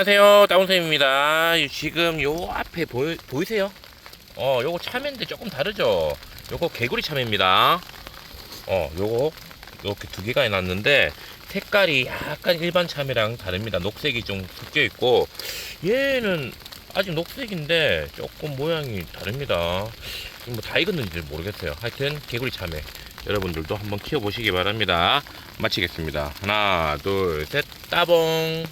안녕하세요, 다운쌤입니다. 지금 요 앞에 보이세요? 요거 참외인데 조금 다르죠? 요거 개구리 참외입니다. 요거 이렇게 두 개가 해놨는데 색깔이 약간 일반 참외랑 다릅니다. 녹색이 좀 섞여 있고 얘는 아직 녹색인데 조금 모양이 다릅니다. 뭐 다 익었는지 모르겠어요. 하여튼 개구리 참외 여러분들도 한번 키워보시기 바랍니다. 마치겠습니다. 하나, 둘, 셋, 따봉.